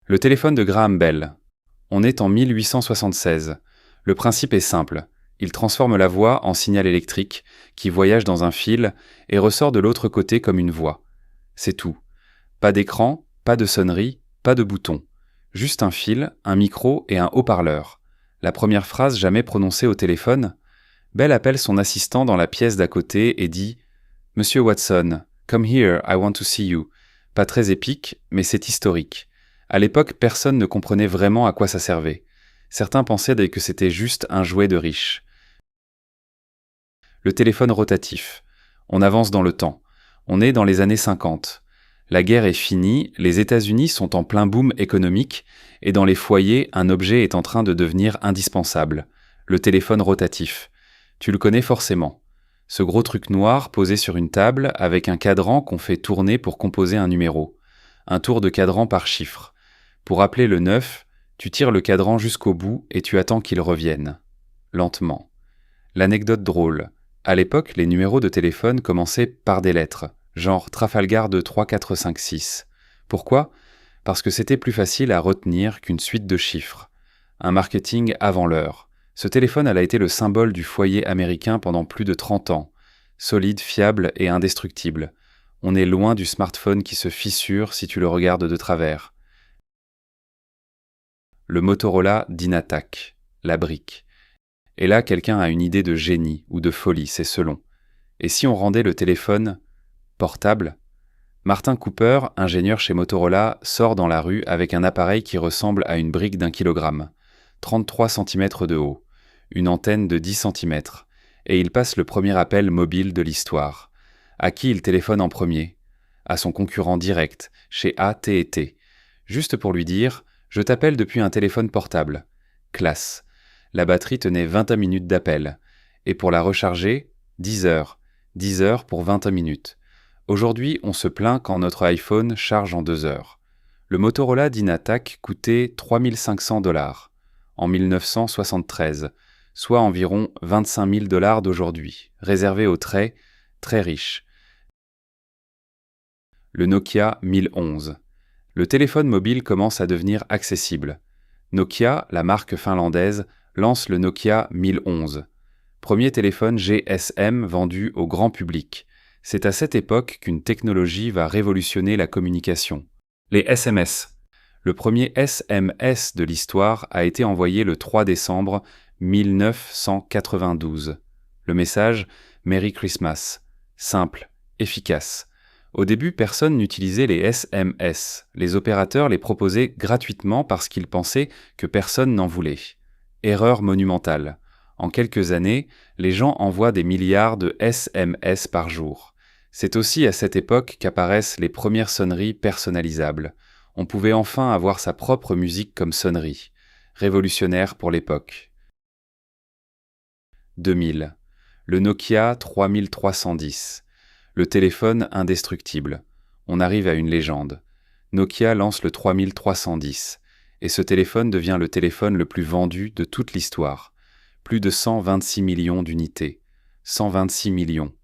Le téléphone de Graham Bell. On est en 1876. Le principe est simple. Il transforme la voix en signal électrique qui voyage dans un fil et ressort de l'autre côté comme une voix. C'est tout. Pas d'écran, pas de sonnerie, pas de bouton. Juste un fil, un micro et un haut-parleur. La première phrase jamais prononcée au téléphone, Bell appelle son assistant dans la pièce d'à côté et dit « Monsieur Watson, come here, I want to see you ». Pas très épique, mais c'est historique. À l'époque, personne ne comprenait vraiment à quoi ça servait. Certains pensaient que c'était juste un jouet de riche. Le téléphone rotatif. On avance dans le temps. On est dans les années 50. La guerre est finie, les États-Unis sont en plein boom économique, et dans les foyers, un objet est en train de devenir indispensable. Le téléphone rotatif. Tu le connais forcément. Ce gros truc noir posé sur une table avec un cadran qu'on fait tourner pour composer un numéro. Un tour de cadran par chiffre. Pour appeler le 9, tu tires le cadran jusqu'au bout et tu attends qu'il revienne. Lentement. L'anecdote drôle. À l'époque, les numéros de téléphone commençaient par des lettres, genre Trafalgar 2 3 4 5 6. Pourquoi ? Parce que c'était plus facile à retenir qu'une suite de chiffres. Un marketing avant l'heure. Ce téléphone a été le symbole du foyer américain pendant plus de 30 ans. Solide, fiable et indestructible. On est loin du smartphone qui se fissure si tu le regardes de travers. Le Motorola Dynatac, la brique. Et là, quelqu'un a une idée de génie ou de folie, c'est selon. Et si on rendait le téléphone portable ? Martin Cooper, ingénieur chez Motorola, sort dans la rue avec un appareil qui ressemble à une brique d'1 kilogramme, 33 cm de haut, une antenne de 10 cm, et il passe le premier appel mobile de l'histoire. À qui il téléphone en premier ? À son concurrent direct, chez AT&T, juste pour lui dire « Je t'appelle depuis un téléphone portable ». Classe. La batterie tenait 21 minutes d'appel. Et pour la recharger, 10 heures. 10 heures pour 21 minutes. Aujourd'hui, on se plaint quand notre iPhone charge en 2 heures. Le Motorola Dynatac coûtait 3 500 $ en 1973, soit environ 25 000 $ d'aujourd'hui, réservé aux très riches. Le Nokia 1011. Le téléphone mobile commence à devenir accessible. Nokia, la marque finlandaise, lance le Nokia 1011. Premier téléphone GSM vendu au grand public. C'est à cette époque qu'une technologie va révolutionner la communication. Les SMS. Le premier SMS de l'histoire a été envoyé le 3 décembre 1992. Le message « Merry Christmas ». Simple, efficace. Au début, personne n'utilisait les SMS. Les opérateurs les proposaient gratuitement parce qu'ils pensaient que personne n'en voulait. Erreur monumentale. En quelques années, les gens envoient des milliards de SMS par jour. C'est aussi à cette époque qu'apparaissent les premières sonneries personnalisables. On pouvait enfin avoir sa propre musique comme sonnerie. Révolutionnaire pour l'époque. 2000. Le Nokia 3310. Le téléphone indestructible. On arrive à une légende. Nokia lance le 3310. Et ce téléphone devient le téléphone le plus vendu de toute l'histoire. Plus de 126 millions d'unités. 126 millions.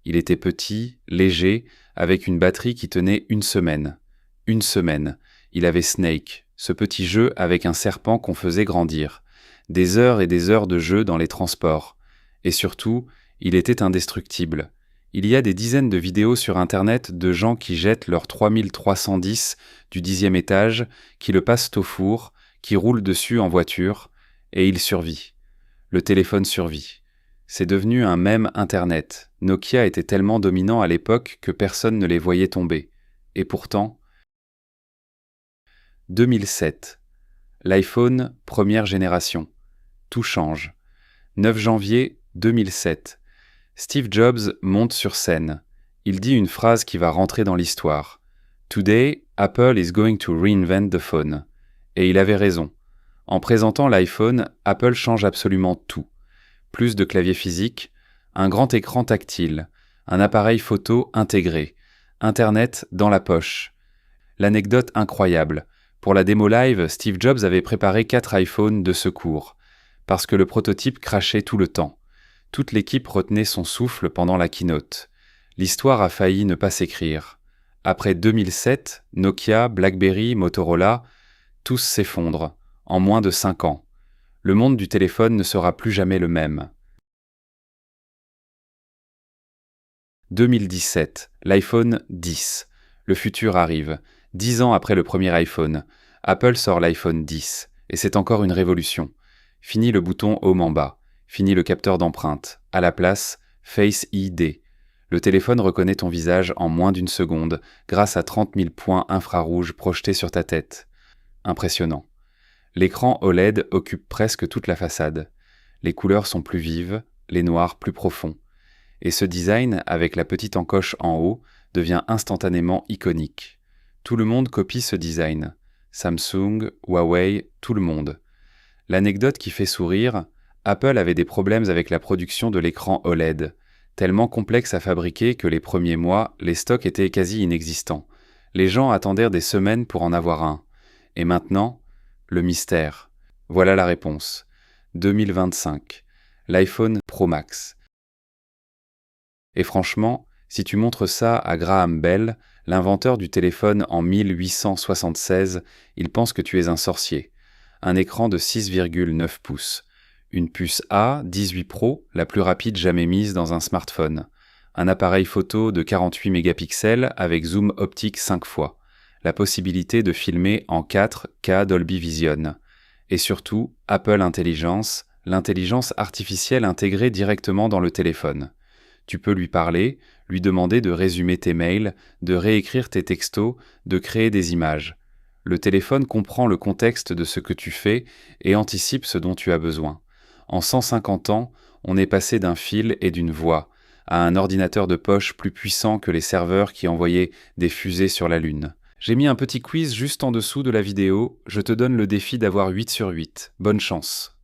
Il était petit, léger, avec une batterie qui tenait une semaine. Une semaine. Il avait Snake, ce petit jeu avec un serpent qu'on faisait grandir. Des heures et des heures de jeu dans les transports. Et surtout, il était indestructible. Il y a des dizaines de vidéos sur Internet de gens qui jettent leur 3310 du 10e étage, qui le passent au four, qui roulent dessus en voiture, et il survit. Le téléphone survit. C'est devenu un mème Internet. Nokia était tellement dominant à l'époque que personne ne les voyait tomber. Et pourtant... 2007. L'iPhone, première génération. Tout change. 9 janvier 2007. Steve Jobs monte sur scène. Il dit une phrase qui va rentrer dans l'histoire. « Today, Apple is going to reinvent the phone ». Et il avait raison. En présentant l'iPhone, Apple change absolument tout. Plus de clavier physique, un grand écran tactile, un appareil photo intégré, Internet dans la poche. L'anecdote incroyable. Pour la démo live, Steve Jobs avait préparé 4 iPhones de secours, parce que le prototype crachait tout le temps. Toute l'équipe retenait son souffle pendant la keynote. L'histoire a failli ne pas s'écrire. Après 2007, Nokia, BlackBerry, Motorola, Tous s'effondrent, en moins de 5 ans. Le monde du téléphone ne sera plus jamais le même. 2017, l'iPhone 10. Le futur arrive. 10 ans après le premier iPhone, Apple sort l'iPhone 10. Et c'est encore une révolution. Fini le bouton Home en bas. Fini le capteur d'empreinte. À la place, Face ID. Le téléphone reconnaît ton visage en moins d'une seconde grâce à 30 000 points infrarouges projetés sur ta tête. Impressionnant. L'écran OLED occupe presque toute la façade. Les couleurs sont plus vives, les noirs plus profonds. Et ce design, avec la petite encoche en haut, devient instantanément iconique. Tout le monde copie ce design. Samsung, Huawei, tout le monde. L'anecdote qui fait sourire, Apple avait des problèmes avec la production de l'écran OLED, tellement complexe à fabriquer que les premiers mois, les stocks étaient quasi inexistants. Les gens attendèrent des semaines pour en avoir un. Et maintenant, le mystère. Voilà la réponse. 2025. L'iPhone Pro Max. Et franchement, si tu montres ça à Graham Bell, l'inventeur du téléphone en 1876, il pense que tu es un sorcier. Un écran de 6,9 pouces. Une puce A18 Pro, la plus rapide jamais mise dans un smartphone. Un appareil photo de 48 mégapixels avec zoom optique 5 fois. La possibilité de filmer en 4K Dolby Vision. Et surtout, Apple Intelligence, l'intelligence artificielle intégrée directement dans le téléphone. Tu peux lui parler, lui demander de résumer tes mails, de réécrire tes textos, de créer des images. Le téléphone comprend le contexte de ce que tu fais et anticipe ce dont tu as besoin. En 150 ans, on est passé d'un fil et d'une voix à un ordinateur de poche plus puissant que les serveurs qui envoyaient des fusées sur la Lune. J'ai mis un petit quiz juste en dessous de la vidéo, je te donne le défi d'avoir 8 sur 8. Bonne chance.